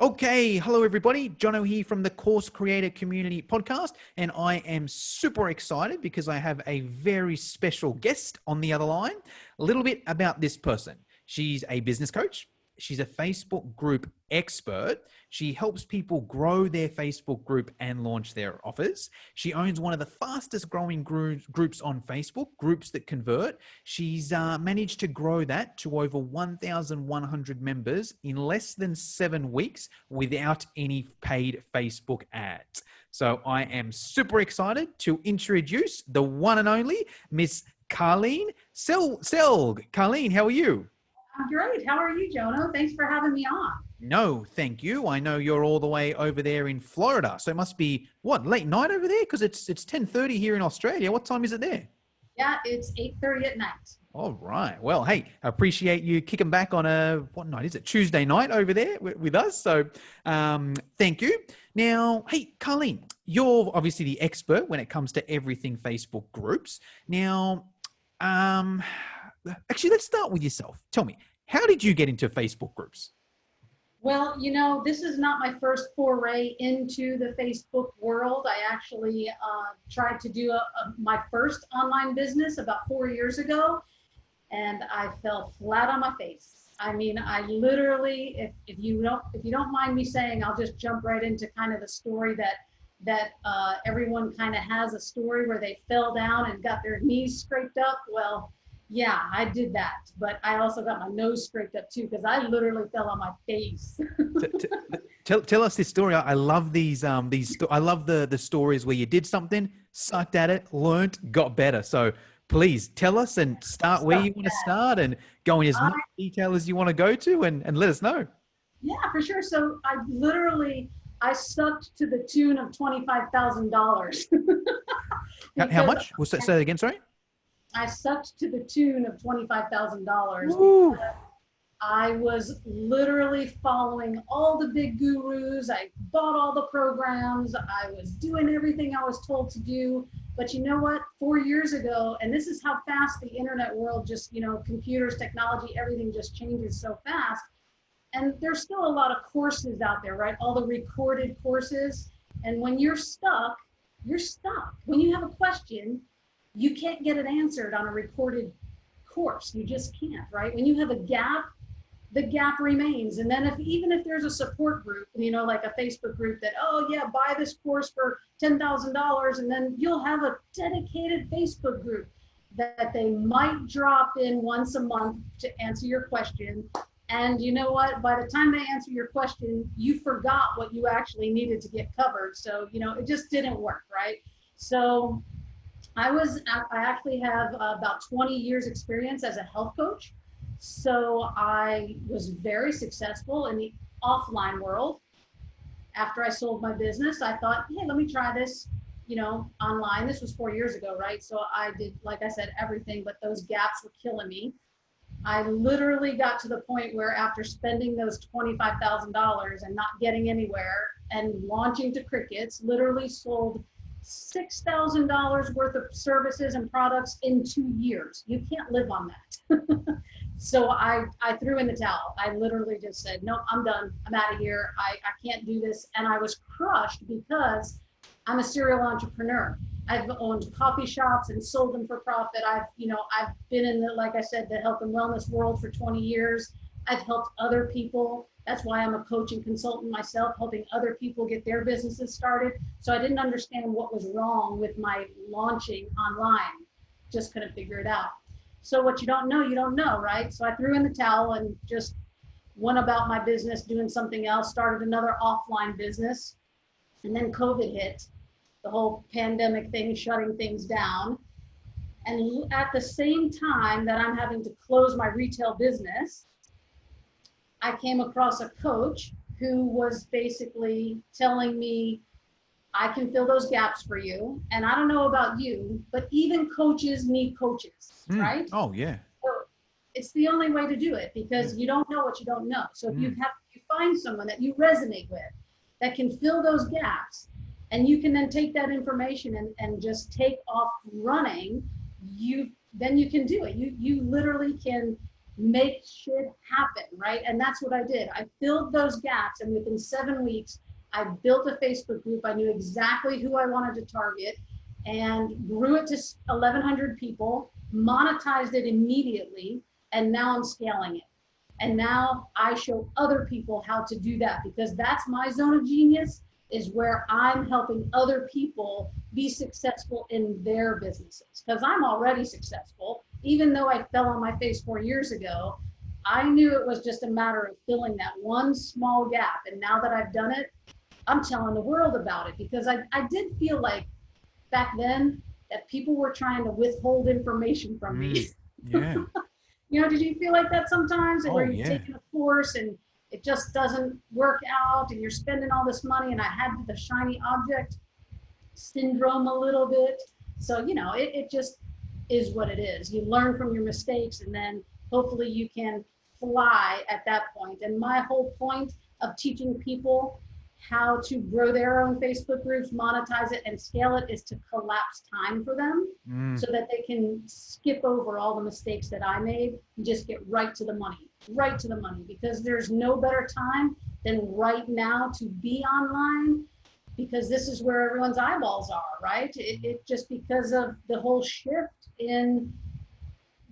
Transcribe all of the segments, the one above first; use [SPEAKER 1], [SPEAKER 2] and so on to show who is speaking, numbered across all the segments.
[SPEAKER 1] Okay, hello everybody. Jono here from the Course Creator Community Podcast, and I am super excited because I have a very special guest on the other line. A little bit about this person. She's a business coach. She's a Facebook group expert. She helps people grow their Facebook group and launch their offers. She owns one of the fastest growing groups on Facebook, Groups That Convert. She's managed to grow that to over 1,100 members in less than 7 weeks without any paid Facebook ads. So I am super excited to introduce the one and only Miss Carlene Saelg. Carlene, how are you?
[SPEAKER 2] I'm great. How are you, Jono? Thanks for having me on.
[SPEAKER 1] No, thank you. I know you're all the way over there in Florida, so it must be what, late night over there? Because it's 10:30 here in Australia. What time is it there?
[SPEAKER 2] Yeah, it's 8:30 at night.
[SPEAKER 1] All right. Well, hey, I appreciate you kicking back on what night is it? Tuesday night over there with us. So thank you. Now, hey, Carlene, you're obviously the expert when it comes to everything Facebook groups. Now, actually, let's start with yourself. Tell me, how did you get into Facebook groups?
[SPEAKER 2] Well, this is not my first foray into the Facebook world. I actually tried to do my first online business about 4 years ago, and I fell flat on my face. I mean, I literally, if you don't mind me saying, I'll just jump right into kind of the story that everyone kind of has a story where they fell down and got their knees scraped up. Well, yeah, I did that, but I also got my nose scraped up too because I literally fell on my face.
[SPEAKER 1] Tell us this story. I love these. I love the stories where you did something, sucked at it, learned, got better. So please tell us and start where you want to start and go in as much detail as you want to go to and let us know.
[SPEAKER 2] Yeah, for sure. So I sucked to the tune of $25,000.
[SPEAKER 1] How much? Say that again. Sorry.
[SPEAKER 2] I sucked to the tune of $25,000. I was literally following all the big gurus. I bought all the programs. I was doing everything I was told to do. But you know what? 4 years ago, and this is how fast the internet world just, computers, technology, everything just changes so fast. And there's still a lot of courses out there, right? All the recorded courses. And when you're stuck, you're stuck. When you have a question, you can't get it answered on a recorded course. You just can't, right? When you have a gap, the gap remains. And then even if there's a support group, like a Facebook group that, oh yeah, buy this course for $10,000, and then you'll have a dedicated Facebook group that they might drop in once a month to answer your question. And you know what? By the time they answer your question, you forgot what you actually needed to get covered. So, it just didn't work, right? So I actually have about 20 years experience as a health coach. So I was very successful in the offline world. After I sold my business, I thought, hey, let me try this, online. This was 4 years ago, right? So I did, like I said, everything, but those gaps were killing me. I literally got to the point where after spending those $25,000 and not getting anywhere and launching to crickets, literally sold $6,000 worth of services and products in 2 years. You can't live on that. So I threw in the towel. I literally just said, no, I'm done. I'm out of here. I can't do this. And I was crushed because I'm a serial entrepreneur. I've owned coffee shops and sold them for profit. I've been in like I said, the health and wellness world for 20 years. I've helped other people. That's why I'm a coach and consultant myself, helping other people get their businesses started. So I didn't understand what was wrong with my launching online. Just couldn't figure it out. So what you don't know, right? So I threw in the towel and just went about my business doing something else, started another offline business. And then COVID hit, the whole pandemic thing, shutting things down. And at the same time that I'm having to close my retail business, I came across a coach who was basically telling me, I can fill those gaps for you. And I don't know about you, but even coaches need coaches, right?
[SPEAKER 1] Oh, yeah.
[SPEAKER 2] So it's the only way to do it because you don't know what you don't know. So if you find someone that you resonate with that can fill those gaps, and you can then take that information and just take off running, then you can do it. You literally can make shit happen, right? And that's what I did. I filled those gaps, and within 7 weeks, I built a Facebook group. I knew exactly who I wanted to target and grew it to 1,100 people, monetized it immediately, and now I'm scaling it. And now I show other people how to do that, because that's my zone of genius, is where I'm helping other people be successful in their businesses. Because I'm already successful. Even though I fell on my face 4 years ago, I knew it was just a matter of filling that one small gap. And now that I've done it, I'm telling the world about it, because I did feel like back then that people were trying to withhold information from me.
[SPEAKER 1] Yeah.
[SPEAKER 2] You know, did you feel like that sometimes,
[SPEAKER 1] Oh,
[SPEAKER 2] where you've
[SPEAKER 1] yeah.
[SPEAKER 2] taken a course and it just doesn't work out and you're spending all this money, and I had the shiny object syndrome a little bit. So, you know, it just is what it is. You learn from your mistakes, and then hopefully you can fly at that point. And my whole point of teaching people how to grow their own Facebook groups, monetize it, and scale it is to collapse time for them, so that they can skip over all the mistakes that I made and just get right to the money, because there's no better time than right now to be online, because this is where everyone's eyeballs are, right? It just, because of the whole shift in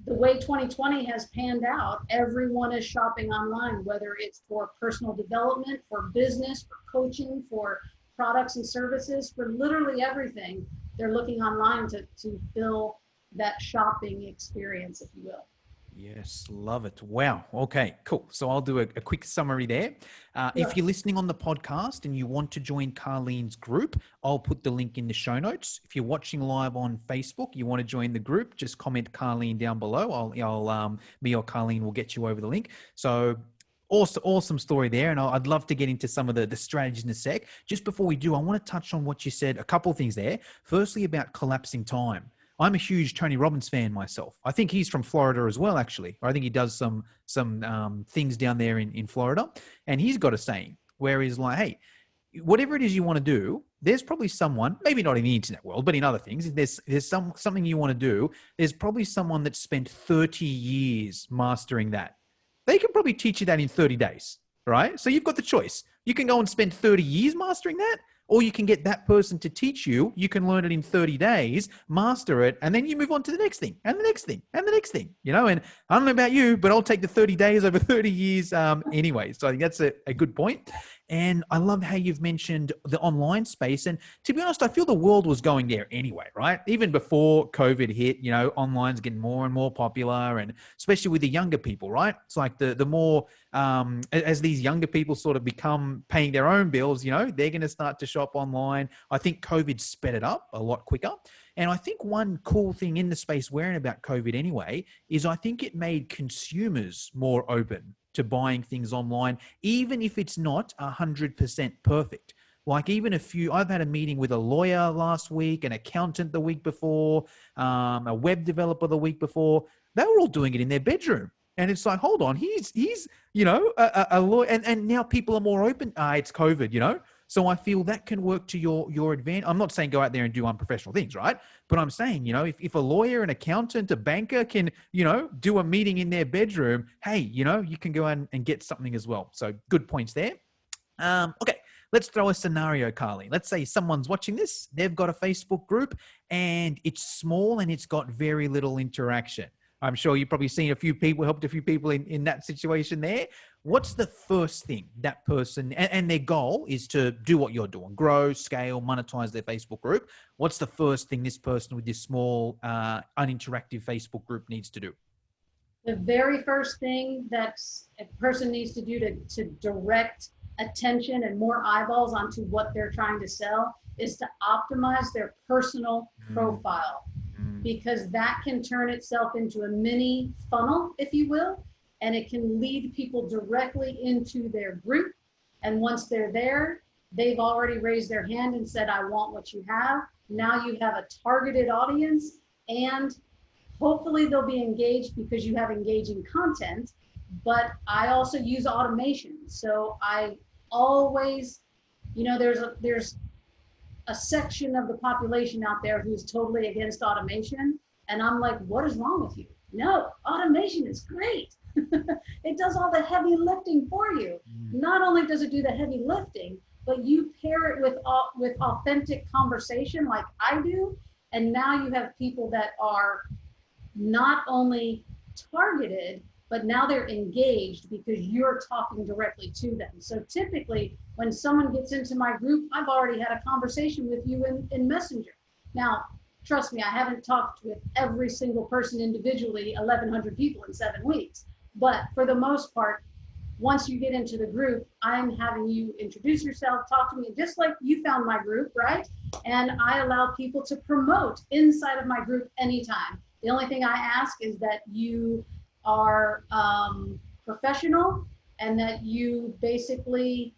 [SPEAKER 2] the way 2020 has panned out, everyone is shopping online, whether it's for personal development, for business, for coaching, for products and services, for literally everything. They're looking online to fill that shopping experience, if you will.
[SPEAKER 1] Yes, love it. Wow. Okay, cool. So I'll do a quick summary there. If
[SPEAKER 2] Sure.
[SPEAKER 1] you're listening on the podcast and you want to join Carlene's group, I'll put the link in the show notes. If you're watching live on Facebook, you want to join the group, just comment Carlene down below. Me or Carlene will get you over the link. So awesome story there. And I'd love to get into some of the strategies in a sec. Just before we do, I want to touch on what you said, a couple of things there. Firstly, about collapsing time. I'm a huge Tony Robbins fan myself. I think he's from Florida as well, actually. I think he does some things down there in Florida. And he's got a saying where he's like, hey, whatever it is you want to do, there's probably someone, maybe not in the internet world, but in other things, if there's something you want to do, there's probably someone that spent 30 years mastering that. They can probably teach you that in 30 days, right? So you've got the choice. You can go and spend 30 years mastering that, or you can get that person to teach you. You can learn it in 30 days, master it, and then you move on to the next thing and the next thing and the next thing, you know? And I don't know about you, but I'll take the 30 days over 30 years anyway. So I think that's a good point. And I love how you've mentioned the online space. And to be honest, I feel the world was going there anyway, right? Even before COVID hit, you know, online's getting more and more popular, and especially with the younger people, right? It's like the more, as these younger people sort of become paying their own bills, you know, they're going to start to shop online. I think COVID sped it up a lot quicker. And I think one cool thing in the space we're in about COVID anyway, is I think it made consumers more open to buying things online, even if it's not 100% perfect. Like even I've had a meeting with a lawyer last week, an accountant the week before, a web developer the week before. They were all doing it in their bedroom. And it's like, hold on, he's you know, a lawyer. And now people are more open. It's COVID, you know? So I feel that can work to your advantage. I'm not saying go out there and do unprofessional things, right? But I'm saying, you know, if a lawyer, an accountant, a banker can, you know, do a meeting in their bedroom, hey, you know, you can go out and get something as well. So good points there. Okay, let's throw a scenario, Carly. Let's say someone's watching this. They've got a Facebook group and it's small and it's got very little interaction. I'm sure you've probably seen helped a few people in that situation there. What's the first thing that person, and their goal is to do what you're doing, grow, scale, monetize their Facebook group. What's the first thing this person with this small, uninteractive Facebook group needs to do?
[SPEAKER 2] The very first thing that a person needs to do to direct attention and more eyeballs onto what they're trying to sell is to optimize their personal profile, because that can turn itself into a mini funnel, if you will, and it can lead people directly into their group. And once they're there, they've already raised their hand and said, I want what you have. Now you have a targeted audience, and hopefully they'll be engaged because you have engaging content. But I also use automation. So I always, you know, there's a section of the population out there who's totally against automation. And I'm like, what is wrong with you? No, automation is great. It does all the heavy lifting for you. Not only does it do the heavy lifting, but you pair it with authentic conversation like I do. And now you have people that are not only targeted, but now they're engaged because you're talking directly to them. So typically when someone gets into my group, I've already had a conversation with you in Messenger. Now, trust me, I haven't talked with every single person individually, 1,100 people in 7 weeks. But for the most part, once you get into the group, I'm having you introduce yourself, talk to me, just like you found my group, right? And I allow people to promote inside of my group anytime. The only thing I ask is that you are professional and that you basically,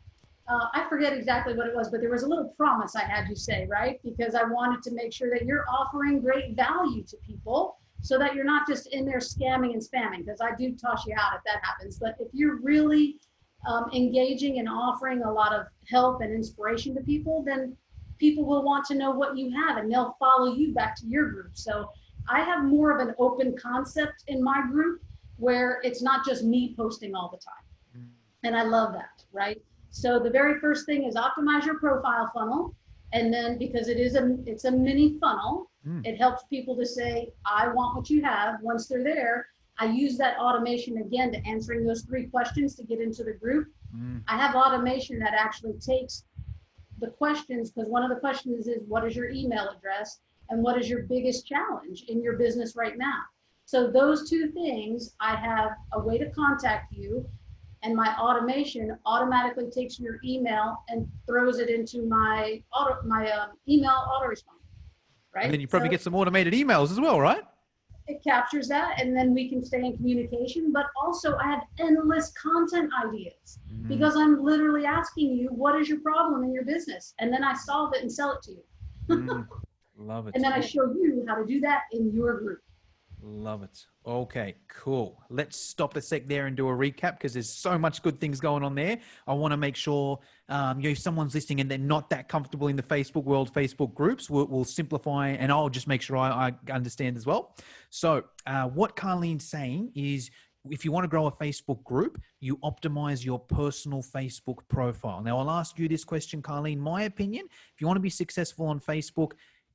[SPEAKER 2] I forget exactly what it was, but there was a little promise I had you say, right? Because I wanted to make sure that you're offering great value to people so that you're not just in there scamming and spamming, because I do toss you out if that happens. But if you're really engaging and offering a lot of help and inspiration to people, then people will want to know what you have and they'll follow you back to your group. So I have more of an open concept in my group where it's not just me posting all the time. And I love that, right? So the very first thing is optimize your profile funnel. And then because it's a mini funnel, it helps people to say, I want what you have. Once they're there, I use that automation again to answering those 3 questions to get into the group. I have automation that actually takes the questions, because one of the questions is what is your email address and what is your biggest challenge in your business right now? So those 2 things, I have a way to contact you, and my automation automatically takes your email and throws it into my email autoresponder, right?
[SPEAKER 1] And then you probably get some automated emails as well, right?
[SPEAKER 2] It captures that, and then we can stay in communication. But also I have endless content ideas because I'm literally asking you, what is your problem in your business? And then I solve it and sell it to you.
[SPEAKER 1] Love it.
[SPEAKER 2] And then I show you how to do that in your group.
[SPEAKER 1] Love it. Okay, cool. Let's stop a sec there and do a recap because there's so much good things going on there. I want to make sure if someone's listening and they're not that comfortable in the Facebook world, Facebook groups, we'll simplify, and I'll just make sure I understand as well. So what Carlene's saying is, if you want to grow a Facebook group, you optimize your personal Facebook profile. Now, I'll ask you this question, Carlene. My opinion, if you want to be successful on Facebook,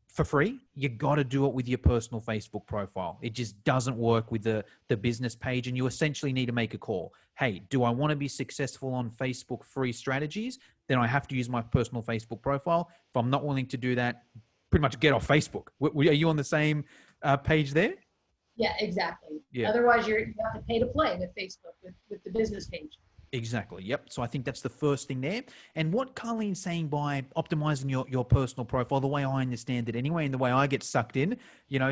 [SPEAKER 1] for free, you got to do it with your personal Facebook profile. It just doesn't work with the business page, and you essentially need to make a call. Hey, do I want to be successful on Facebook free strategies? Then I have to use my personal Facebook profile. If I'm not willing to do that, pretty much get off Facebook. Are you on the same page there?
[SPEAKER 2] Yeah, exactly.
[SPEAKER 1] Yeah.
[SPEAKER 2] Otherwise, you have to pay to play with Facebook, with the business page.
[SPEAKER 1] Exactly. Yep. So I think that's the first thing there. And what Carlene's saying by optimizing your personal profile, the way I understand it anyway, and the way I get sucked in,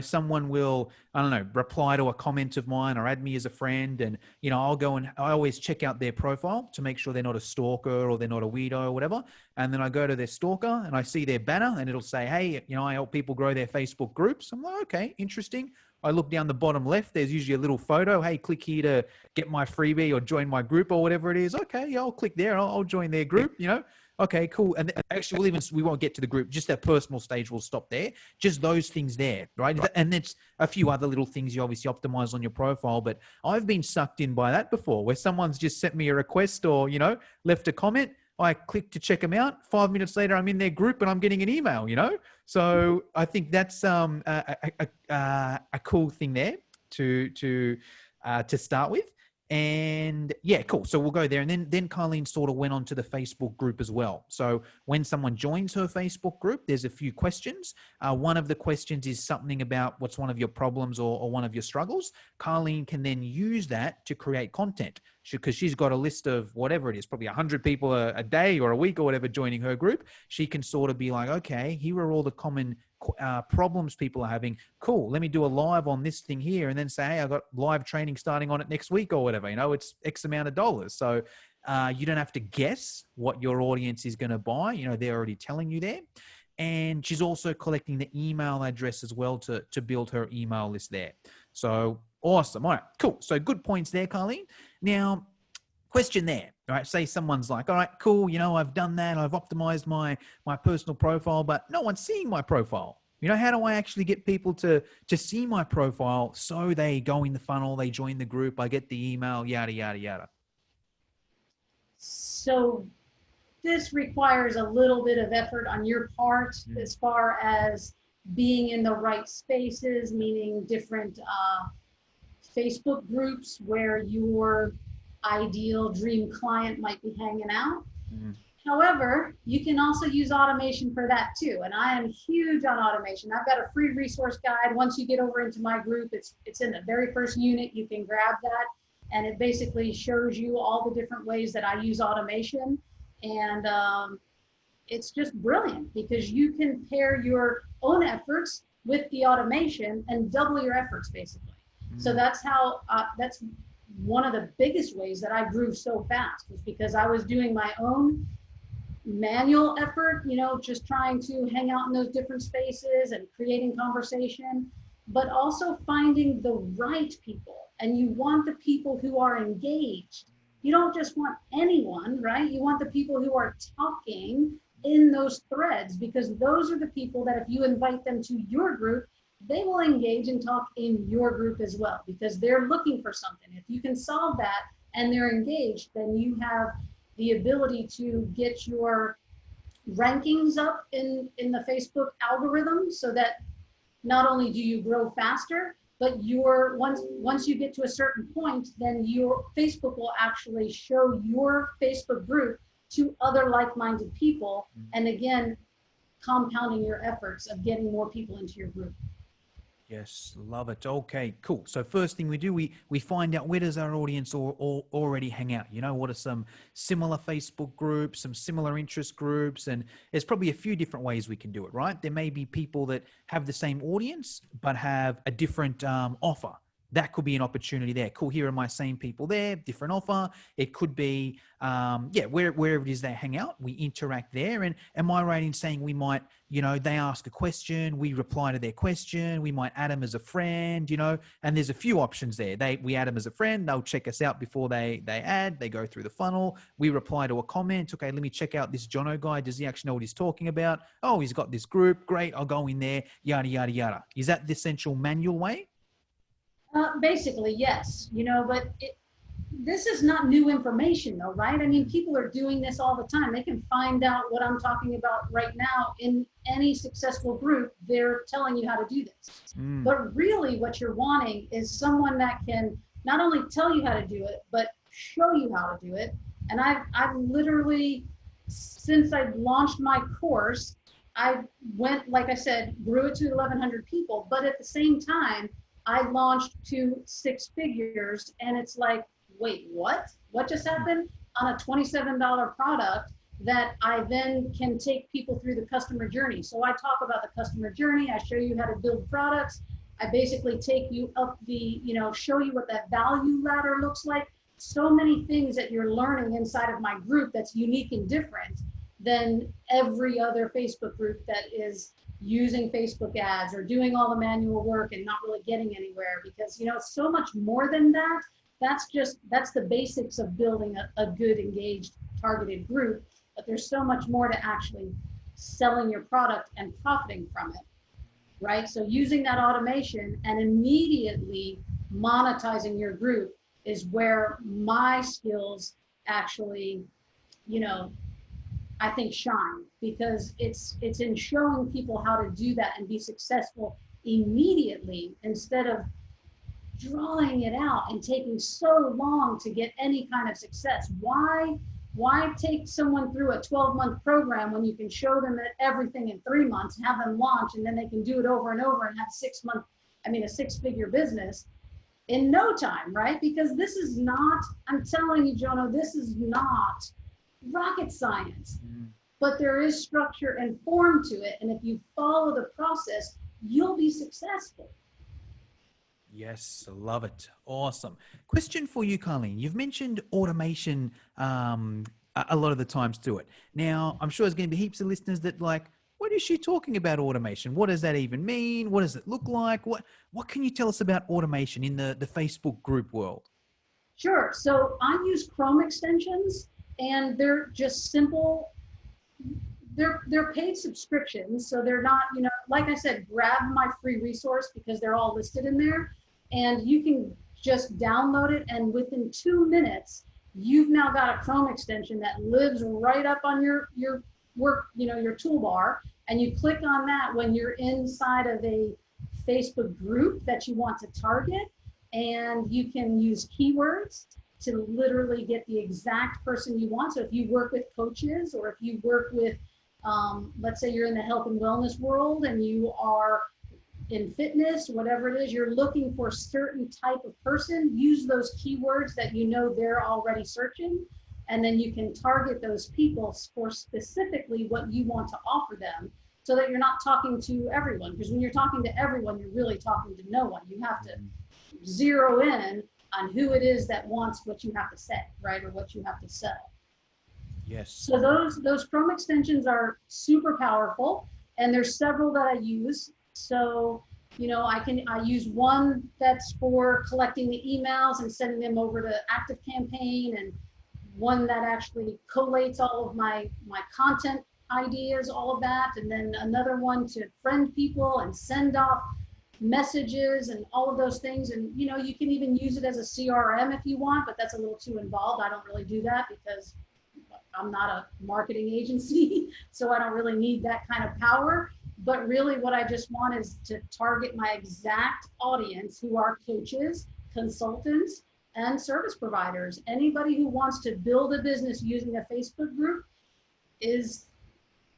[SPEAKER 1] someone will, I don't know, reply to a comment of mine or add me as a friend. And, I'll go and I always check out their profile to make sure they're not a stalker or they're not a weirdo or whatever. And then I go to their stalker and I see their banner and it'll say, hey, I help people grow their Facebook groups. I'm like, okay, interesting. I look down the bottom left, there's usually a little photo. Hey, click here to get my freebie or join my group or whatever it is. Okay, yeah, I'll click there. I'll join their group, Okay, cool. And actually, we won't get to the group. Just that personal stage will stop there. Just those things there, right? And it's a few other little things you obviously optimize on your profile. But I've been sucked in by that before, where someone's just sent me a request or, left a comment. I click to check them out. 5 minutes later, I'm in their group and I'm getting an email, So I think that's a cool thing there to start with. And yeah, cool. So we'll go there. And then Carlene sort of went on to the Facebook group as well. So when someone joins her Facebook group, there's a few questions. One of the questions is something about what's one of your problems or one of your struggles. Carlene can then use that to create content because she's got a list of whatever it is, probably 100 people a day or a week or whatever joining her group. She can sort of be like, okay, here are all the common problems people are having. Cool. Let me do a live on this thing here and then say, hey, I've got live training starting on it next week or whatever, it's X amount of dollars. So you don't have to guess what your audience is going to buy. They're already telling you there. And she's also collecting the email address as well to build her email list there. So awesome. All right, cool. So good points there, Carlene. Now, question there, all right? Say someone's like, all right, cool. I've done that. I've optimized my personal profile, but no one's seeing my profile. You know, how do I actually get people to see my profile so they go in the funnel, they join the group, I get the email, yada, yada, yada.
[SPEAKER 2] So this requires a little bit of effort on your part as far as being in the right spaces, meaning different Facebook groups where your ideal dream client might be hanging out.
[SPEAKER 1] Mm.
[SPEAKER 2] However, you can also use automation for that too. And I am huge on automation. I've got a free resource guide. Once you get over into my group, it's in the very first unit. You can grab that. And it basically shows you all the different ways that I use automation. And it's just brilliant because you can pair your own efforts with the automation and double your efforts basically. So that's how, that's one of the biggest ways that I grew so fast, was because I was doing my own manual effort, you know, just trying to hang out in those different spaces and creating conversation, but also finding the right people. And you want the people who are engaged. You don't just want anyone, right? You want the people who are talking in those threads, because those are the people that if you invite them to your group, they will engage and talk in your group as well, because they're looking for something. If you can solve that and they're engaged, then you have the ability to get your rankings up in the Facebook algorithm, so that not only do you grow faster, but once you get to a certain point, then your Facebook will actually show your Facebook group to other like-minded people. And again, compounding your efforts of getting more people into your group.
[SPEAKER 1] Yes, love it. Okay, cool. So first thing we do, we find out, where does our audience already hang out? You know, what are some similar Facebook groups, some similar interest groups? And there's probably a few different ways we can do it, right? There may be people that have the same audience, but have a different offer. That could be an opportunity there. Cool, here are my same people there, different offer. It could be, wherever it is they hang out, we interact there. And am I right in saying we might, you know, they ask a question, we reply to their question, we might add them as a friend, you know, and there's a few options there. We add them as a friend, they'll check us out before they add, they go through the funnel, we reply to a comment, okay, let me check out this Jono guy, does he actually know what he's talking about? Oh, he's got this group, great, I'll go in there, yada, yada, yada. Is that the essential manual way?
[SPEAKER 2] Basically, yes, you know, but this is not new information though, right? I mean, people are doing this all the time. They can find out what I'm talking about right now in any successful group. They're telling you how to do this. But really what you're wanting is someone that can not only tell you how to do it, but show you how to do it. And I've literally, since I launched my course, I went, like I said, grew it to 1,100 people, but at the same time, I launched to 6 figures, and it's like, wait, what? What just happened? On a $27 product that I then can take people through the customer journey. So I talk about the customer journey. I show you how to build products. I basically take you up the, you know, show you what that value ladder looks like. So many things that you're learning inside of my group that's unique and different than every other Facebook group that is using Facebook ads or doing all the manual work and not really getting anywhere, because, you know, it's so much more than that. That's the basics of building a good, engaged, targeted group, but there's so much more to actually selling your product and profiting from it, right? So using that automation and immediately monetizing your group is where my skills actually, you know, I think shine, because it's in showing people how to do that and be successful immediately, instead of drawing it out and taking so long to get any kind of success. Why take someone through a 12-month program when you can show them everything in 3 months, have them launch, and then they can do it over and over and have a 6-figure business in no time, right? Because this is not, I'm telling you, Jono, this is not rocket science, but there is structure and form to it. And if you follow the process, you'll be successful.
[SPEAKER 1] Yes, I love it. Awesome. Question for you, Carlene. You've mentioned automation a lot of the times to it. Now, I'm sure there's going to be heaps of listeners that like, what is she talking about automation? What does that even mean? What does it look like? What can you tell us about automation in the Facebook group world?
[SPEAKER 2] Sure. So I use Chrome extensions, and they're just simple they're paid subscriptions, so they're not, like I said, grab my free resource because they're all listed in there, and you can just download it, and within 2 minutes, you've now got a Chrome extension that lives right up on your work, your toolbar, and you click on that when you're inside of a Facebook group that you want to target, and you can use keywords to literally get the exact person you want. So if you work with coaches, or if you work with, let's say you're in the health and wellness world and you are in fitness, whatever it is, you're looking for a certain type of person, use those keywords that they're already searching, and then you can target those people for specifically what you want to offer them, so that you're not talking to everyone. Because when you're talking to everyone, you're really talking to no one. You have to zero in on who it is that wants what you have to say, right? Or what you have to sell.
[SPEAKER 1] Yes.
[SPEAKER 2] So those Chrome extensions are super powerful, and there's several that I use. So, I use one that's for collecting the emails and sending them over to ActiveCampaign, and one that actually collates all of my content ideas, all of that. And then another one to friend people and send off messages and all of those things. And you can even use it as a CRM if you want, but that's a little too involved. I don't really do that because I'm not a marketing agency, so I don't really need that kind of power. But really what I just want is to target my exact audience, who are coaches, consultants, and service providers. Anybody who wants to build a business using a Facebook group is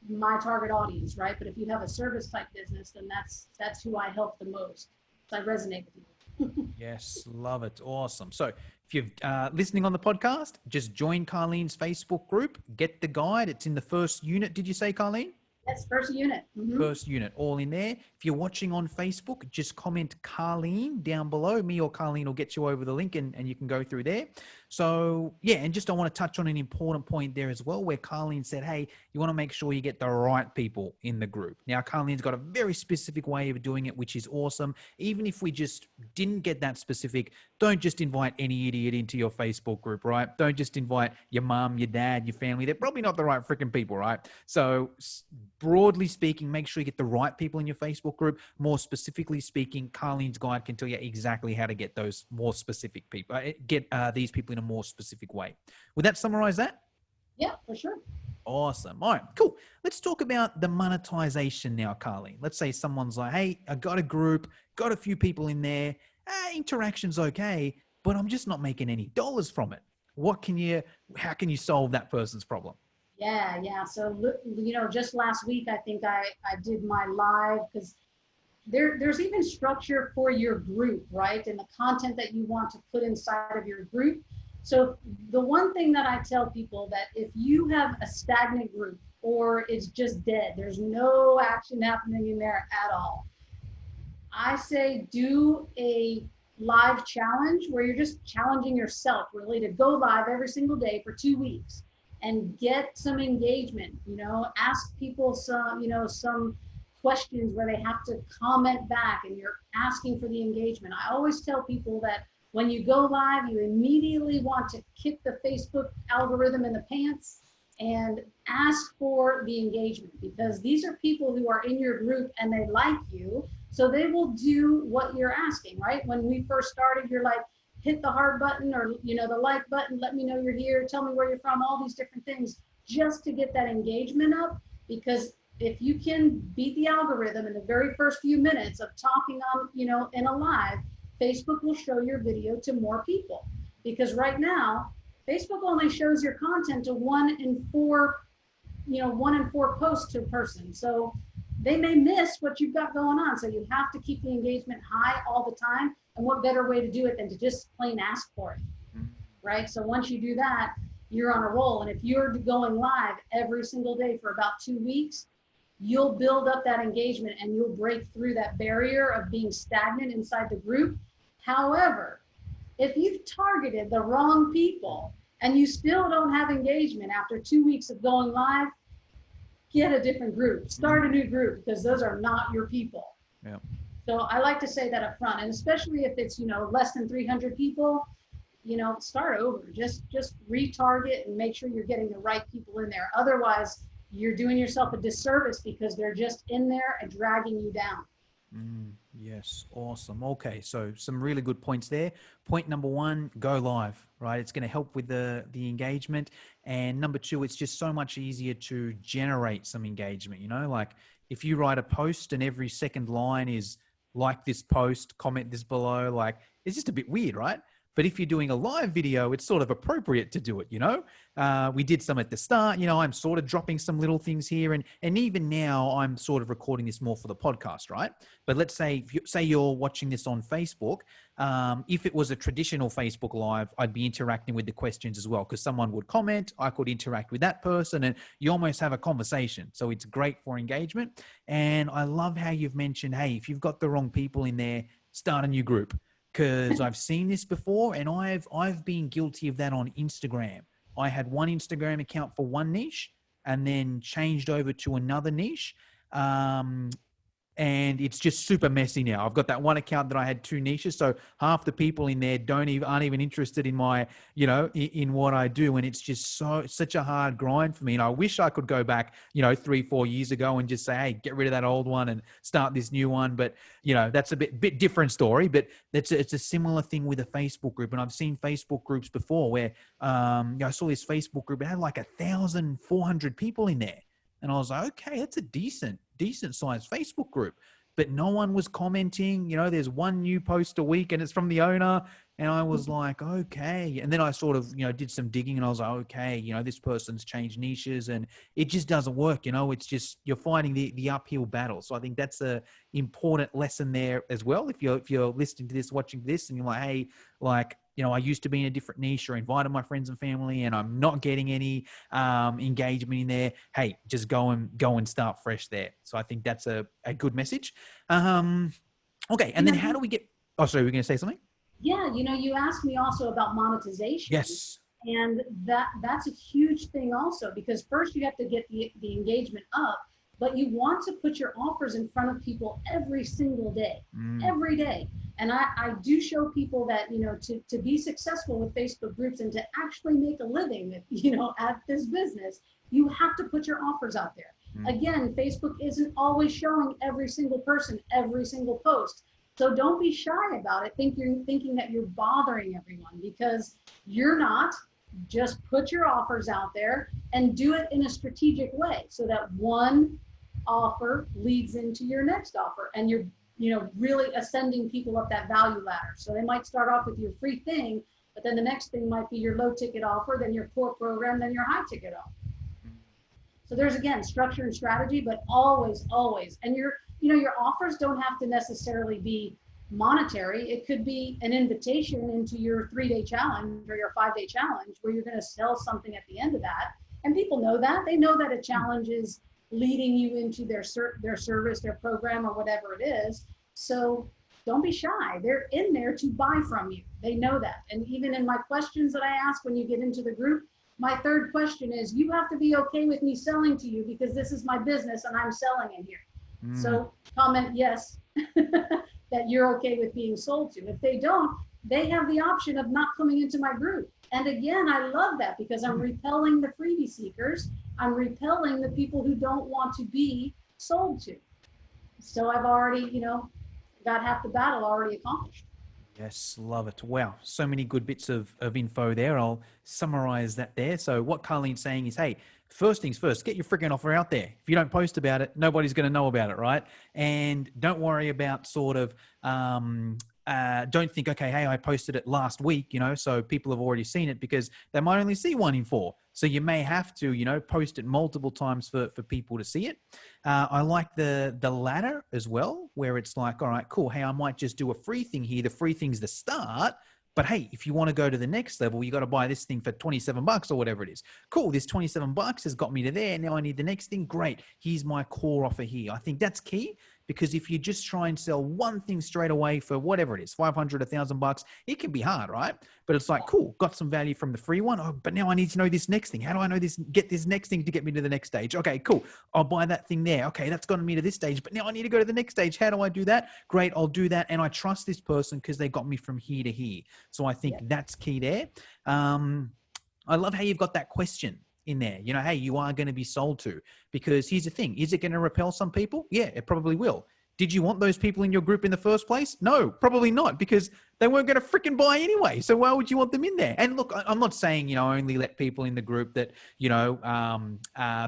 [SPEAKER 2] my target audience, right? But if you have a service type business, then that's who I help the most. So I resonate with you.
[SPEAKER 1] Yes, love it. Awesome. So if you're listening on the podcast, just join Carlene's Facebook group, get the guide. It's in the first unit. Did you say, Carlene?
[SPEAKER 2] Yes, first unit. Mm-hmm.
[SPEAKER 1] First unit, all in there. If you're watching on Facebook, just comment Carlene down below. Me or Carlene will get you over the link, and you can go through there. So yeah, and just I want to touch on an important point there as well, where Carlene said, hey, you want to make sure you get the right people in the group. Now, Carlene's got a very specific way of doing it, which is awesome. Even if we just didn't get that specific, don't just invite any idiot into your Facebook group, right? Don't just invite your mom, your dad, your family. They're probably not the right freaking people, right? So broadly speaking, make sure you get the right people in your Facebook group. More specifically speaking, Carlene's guide can tell you exactly how to get those more specific people, get these people in a more specific way. Would that summarize that?
[SPEAKER 2] Yeah, for sure.
[SPEAKER 1] Awesome. All right, cool. Let's talk about the monetization now, Carlene. Let's say someone's like, hey, I got a group, got a few people in there. Interaction's okay, but I'm just not making any dollars from it. How can you solve that person's problem?
[SPEAKER 2] Yeah. So, just last week, I think I did my live, because there's even structure for your group, right? And the content that you want to put inside of your group. So the one thing that I tell people, that if you have a stagnant group, or it's just dead, there's no action happening in there at all, I say do a live challenge where you're just challenging yourself really to go live every single day for 2 weeks and get some engagement. Ask people some questions where they have to comment back, and you're asking for the engagement. I always tell people that when you go live, you immediately want to kick the Facebook algorithm in the pants and ask for the engagement, because these are people who are in your group and they like you, so they will do what you're asking, right? When we first started, you're like, hit the heart button, or the like button, let me know you're here, tell me where you're from, all these different things, just to get that engagement up. Because if you can beat the algorithm in the very first few minutes of talking on, in a live, Facebook will show your video to more people. Because right now, Facebook only shows your content to 1 in 4 posts to a person. So they may miss what you've got going on. So you have to keep the engagement high all the time. And what better way to do it than to just plain ask for it, right? So once you do that, you're on a roll. And if you're going live every single day for about 2 weeks, you'll build up that engagement and you'll break through that barrier of being stagnant inside the group. However, if you've targeted the wrong people and you still don't have engagement after 2 weeks of going live, get a different group, start a new group, because those are not your people.
[SPEAKER 1] Yeah.
[SPEAKER 2] So I like to say that up front, and especially if it's, less than 300 people, start over, just retarget and make sure you're getting the right people in there. Otherwise, you're doing yourself a disservice because they're just in there and dragging you down.
[SPEAKER 1] Yes, awesome. Okay, so some really good points there. Point number one, go live, right? It's going to help with the engagement. And number two, it's just so much easier to generate some engagement, like if you write a post and every second line is like this post, comment this below, like it's just a bit weird, right? But if you're doing a live video, it's sort of appropriate to do it, we did some at the start, I'm sort of dropping some little things here. And even now I'm sort of recording this more for the podcast, right? But let's say, say you're watching this on Facebook. If it was a traditional Facebook Live, I'd be interacting with the questions as well, because someone would comment, I could interact with that person, and you almost have a conversation. So it's great for engagement. And I love how you've mentioned, hey, if you've got the wrong people in there, start a new group. Because I've seen this before, and I've been guilty of that on Instagram. I had one Instagram account for one niche and then changed over to another niche. And it's just super messy now. I've got that one account that I had two niches. So half the people in there aren't even interested in my, in what I do. And it's just such a hard grind for me. And I wish I could go back, 3-4 years ago and just say, hey, get rid of that old one and start this new one. But, that's a bit different story, but it's a similar thing with a Facebook group. And I've seen Facebook groups before where, I saw this Facebook group, it had like 1,400 people in there. And I was like, okay, that's a decent sized Facebook group, but no one was commenting. There's one new post a week and it's from the owner. And I was like, okay. And then I sort of, did some digging and I was like, okay, this person's changed niches and it just doesn't work. It's just, you're fighting the uphill battle. So I think that's a important lesson there as well. If you're listening to this, watching this and you're like, hey, I used to be in a different niche or invited my friends and family and I'm not getting any engagement in there. Hey, just go and start fresh there. So I think that's a good message. Okay. And then how do we get, oh, sorry, we're going to say something?
[SPEAKER 2] Yeah. You asked me also about monetization.
[SPEAKER 1] Yes.
[SPEAKER 2] And that's a huge thing also, because first you have to get the engagement up, but you want to put your offers in front of people every single day, every day. And I do show people that, to be successful with Facebook groups and to actually make a living, at this business, you have to put your offers out there. Again, Facebook isn't always showing every single person, every single post. So don't be shy about it. Thinking that you're bothering everyone, because you're not. Just put your offers out there and do it in a strategic way so that one offer leads into your next offer and you're really ascending people up that value ladder. So they might start off with your free thing, but then the next thing might be your low ticket offer, then your core program, then your high ticket offer. So there's, again, structure and strategy, but always, and your offers don't have to necessarily be monetary. It could be an invitation into your 3-day challenge or your 5-day challenge where you're going to sell something at the end of that. And people know that. They know that a challenge is leading you into their service, their program, or whatever it is. So don't be shy. They're in there to buy from you. They know that. And even in my questions that I ask when you get into the group, my third question is, you have to be okay with me selling to you because this is my business and I'm selling in here. So comment yes, that you're okay with being sold to. If they don't, they have the option of not coming into my group. And again, I love that because I'm repelling the freebie seekers. I'm repelling the people who don't want to be sold to. So I've already, got half the battle already accomplished.
[SPEAKER 1] Yes, love it. Wow. So many good bits of info there. I'll summarize that there. So what Carlene's saying is, hey, first things first, get your freaking offer out there. If you don't post about it, nobody's going to know about it, right? And don't worry about sort of, don't think, okay, hey, I posted it last week, so people have already seen it, because they might only see 1 in 4. So you may have to, post it multiple times for people to see it. I like the ladder as well, where it's like, all right, cool. Hey, I might just do a free thing here. The free thing's the start. But hey, if you want to go to the next level, you got to buy this thing for $27 or whatever it is. Cool. This $27 has got me to there. Now I need the next thing. Great. Here's my core offer here. I think that's key, because if you just try and sell one thing straight away for whatever it is, $500, $1,000, it can be hard, right? But it's like, cool, got some value from the free one. Oh, but now I need to know this next thing. How do I know this? Get this next thing to get me to the next stage. Okay, cool. I'll buy that thing there. Okay, that's gotten me to this stage, but now I need to go to the next stage. How do I do that? Great, I'll do that. And I trust this person because they got me from here to here. So I think that's key there. I love how you've got that question in there. You know, hey, you are going to be sold to, because here's the thing. Is it going to repel some people? Yeah, it probably will. Did you want those people in your group in the first place? No, probably not, because they weren't going to freaking buy anyway. So why would you want them in there? And look, I'm not saying, you know, only let people in the group that, you know,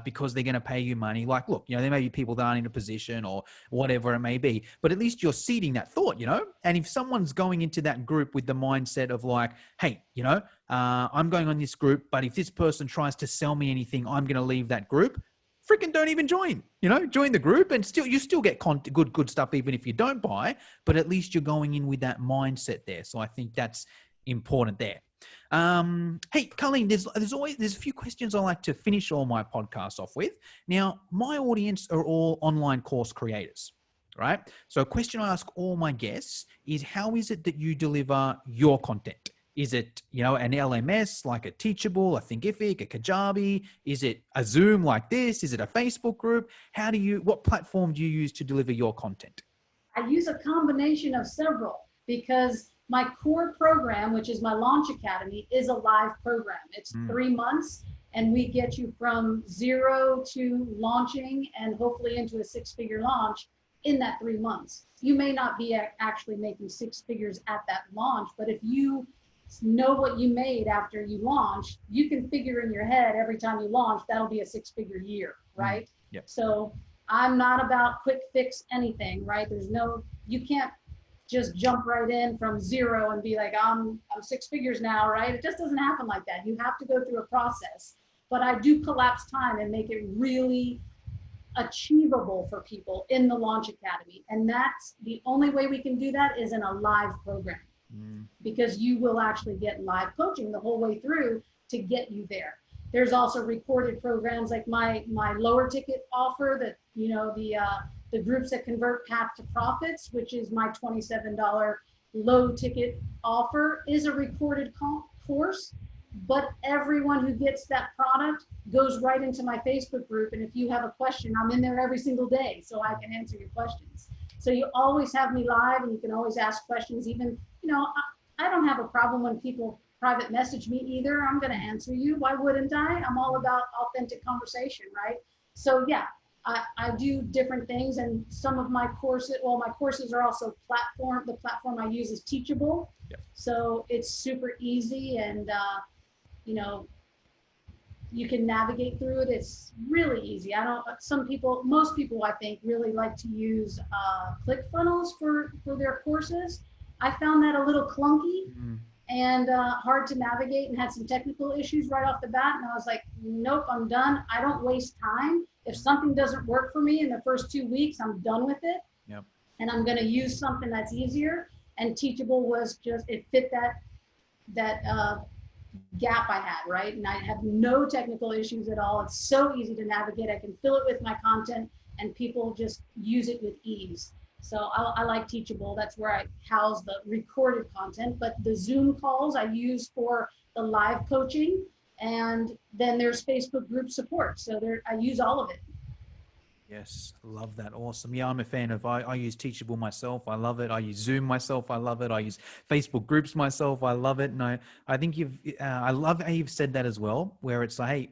[SPEAKER 1] because they're going to pay you money. Like, look, you know, there may be people that aren't in a position or whatever it may be, but at least you're seeding that thought, you know? And if someone's going into that group with the mindset of like, hey, you know, I'm going on this group, but if this person tries to sell me anything, I'm going to leave that group. Freaking don't even join, you know, join the group, and still, you still get good stuff, even if you don't buy, but at least you're going in with that mindset there. So I think that's important there. Hey, Carlene, there's a few questions I like to finish all my podcasts off with. Now, my audience are all online course creators, right? So a question I ask all my guests is, how is it that you deliver your content? Is it, you know, an LMS like a Teachable, a Thinkific, a Kajabi? Is it a Zoom like this? Is it a Facebook group? What platform do you use to deliver your content?
[SPEAKER 2] I use a combination of several, because my core program, which is my Launch Academy, is a live program. It's 3 months, and we get you from zero to launching and hopefully into a 6-figure launch in that 3 months. You may not be actually making 6 figures at that launch, but if you know what you made after you launch, you can figure in your head every time you launch, that'll be a 6-figure year, right?
[SPEAKER 1] Yep.
[SPEAKER 2] So I'm not about quick fix anything, right? You can't just jump right in from zero and be like, I'm 6 figures now, right? It just doesn't happen like that. You have to go through a process. But I do collapse time and make it really achievable for people in the Launch Academy. And that's the only way we can do that, is in a live program. Because you will actually get live coaching the whole way through to get you there. There's also recorded programs like my lower ticket offer, that, you know, the groups that convert Path to Profits, which is my $27 low ticket offer, is a recorded course. But everyone who gets that product goes right into my Facebook group. And if you have a question, I'm in there every single day, so I can answer your questions. So you always have me live, and you can always ask questions. Even, you know, I don't have a problem when people private message me either. I'm going to answer you. Why wouldn't I? I'm all about authentic conversation, right? So yeah, I do different things. And some of my courses, my courses are also the platform I use is Teachable.
[SPEAKER 1] Yep.
[SPEAKER 2] So it's super easy, and you know, you can navigate through it. It's really easy. Most people I think really like to use ClickFunnels for their courses. I found that a little clunky and hard to navigate, and had some technical issues right off the bat. And I was like, nope, I'm done. I don't waste time. If something doesn't work for me in the first 2 weeks, I'm done with it.
[SPEAKER 1] Yep.
[SPEAKER 2] And I'm going to use something that's easier. And Teachable was just, it fit that gap I had, right? And I have no technical issues at all. It's so easy to navigate. I can fill it with my content, and people just use it with ease. So I like Teachable. That's where I house the recorded content. But the Zoom calls I use for the live coaching, and then there's Facebook group support. So I use all of it.
[SPEAKER 1] Yes, love that. Awesome. Yeah, I'm a fan of, I use Teachable myself. I love it. I use Zoom myself. I love it. I use Facebook groups myself. I love it. And I think I love how you've said that as well, where it's like, hey,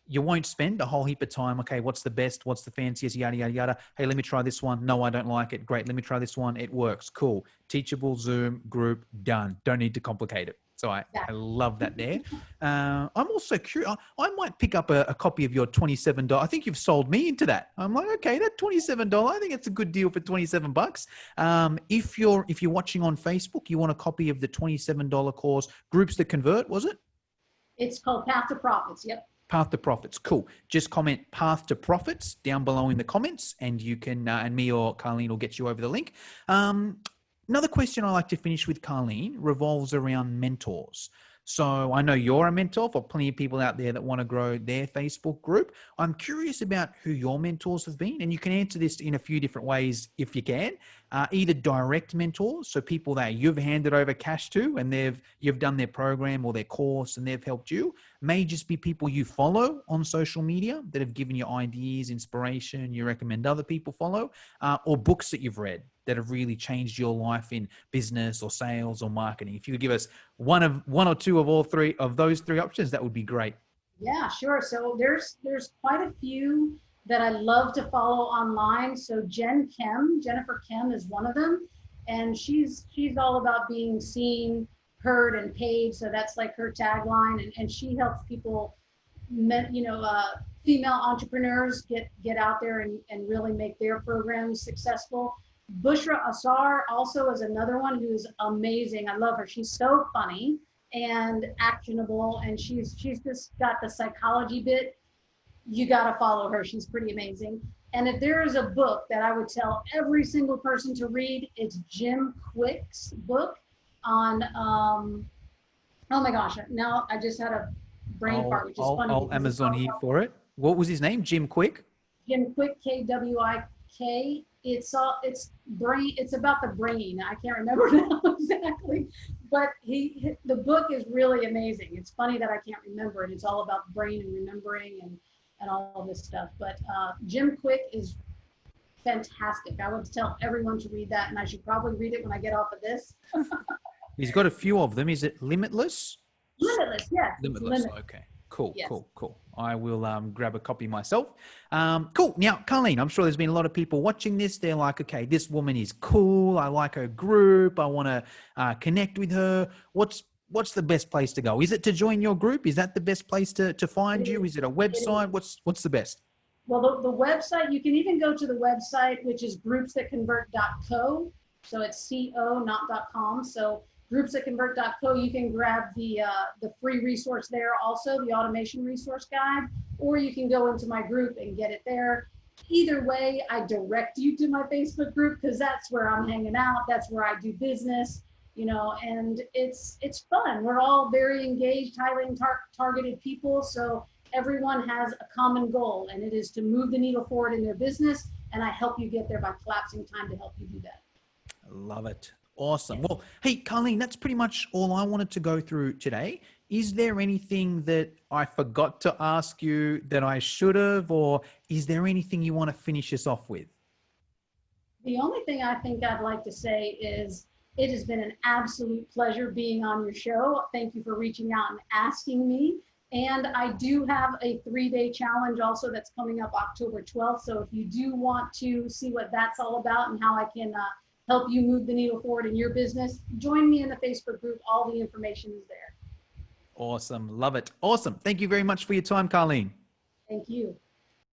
[SPEAKER 1] you won't spend a whole heap of time. Okay, what's the best? What's the fanciest? Yada, yada, yada. Hey, let me try this one. No, I don't like it. Great. Let me try this one. It works. Cool. Teachable, Zoom, group, done. Don't need to complicate it. So I love that there. I'm also curious. I might pick up a copy of your $27. I think you've sold me into that. I'm like, okay, that $27. I think it's a good deal for $27. If you're watching on Facebook, you want a copy of the $27 course, Groups That Convert, was it?
[SPEAKER 2] It's called Path to Profits. Yep.
[SPEAKER 1] Path to Profits. Cool. Just comment Path to Profits down below in the comments, and you can, and me or Carlene will get you over the link. Another question I like to finish with, Carlene, revolves around mentors. So I know you're a mentor for plenty of people out there that want to grow their Facebook group. I'm curious about who your mentors have been, and you can answer this in a few different ways if you can. Either direct mentors, so people that you've handed over cash to and you've done their program or their course and they've helped you. May just be people you follow on social media that have given you ideas, inspiration, you recommend other people follow, or books that you've read that have really changed your life in business or sales or marketing. If you could give us one or two of all three of those three options, that would be great.
[SPEAKER 2] Yeah, sure. So there's quite a few that I love to follow online. So Jennifer Kim is one of them, and she's all about being seen, heard, and paid. So that's like her tagline, and she helps people, female entrepreneurs get out there and really make their programs successful. Bushra Asar also is another one who's amazing. I love her. She's so funny and actionable, and she's just got the psychology bit. You got to follow her. She's pretty amazing. And if there is a book that I would tell every single person to read, it's Jim Quick's book on oh my gosh, now I just had a brain fart, which is funny
[SPEAKER 1] I'll
[SPEAKER 2] because it's
[SPEAKER 1] Amazon
[SPEAKER 2] all
[SPEAKER 1] here
[SPEAKER 2] about
[SPEAKER 1] for it. What was his name? Jim Quick?
[SPEAKER 2] Jim Quick, Kwik. It's brain. It's about the brain. I can't remember now exactly, but the book is really amazing. It's funny that I can't remember it. It's all about the brain and remembering and all this stuff. But Jim Quick is fantastic. I would tell everyone to read that, and I should probably read it when I get off of this.
[SPEAKER 1] He's got a few of them. Is it Limitless?
[SPEAKER 2] Limitless, yes.
[SPEAKER 1] Limitless. Okay. Cool,
[SPEAKER 2] Yes.
[SPEAKER 1] cool. I will grab a copy myself. Cool. Now, Carlene, I'm sure there's been a lot of people watching this. They're like, okay, this woman is cool. I like her group. I want to connect with her. What's the best place to go? Is it to join your group? Is that the best place to find you? Is it a website? What's the best?
[SPEAKER 2] Well, the website, you can even go to the website, which is groupsthatconvert.co. So it's co, not .com. So groupsthatconvert.co, you can grab the free resource there, also the automation resource guide, or you can go into my group and get it there. Either way, I direct you to my Facebook group because that's where I'm hanging out. That's where I do business, and it's fun. We're all very engaged, highly targeted people. So everyone has a common goal, and it is to move the needle forward in their business. And I help you get there by collapsing time to help you do that.
[SPEAKER 1] Love it. Awesome. Well, hey, Carlene, that's pretty much all I wanted to go through today. Is there anything that I forgot to ask you that I should have, or is there anything you want to finish us off with?
[SPEAKER 2] The only thing I think I'd like to say is it has been an absolute pleasure being on your show. Thank you for reaching out and asking me. And I do have a 3-day challenge also that's coming up October 12th. So if you do want to see what that's all about and how I can help you move the needle forward in your business, join me in the Facebook group. All the information is there.
[SPEAKER 1] Awesome. Love it. Awesome. Thank you very much for your time, Carlene.
[SPEAKER 2] Thank you.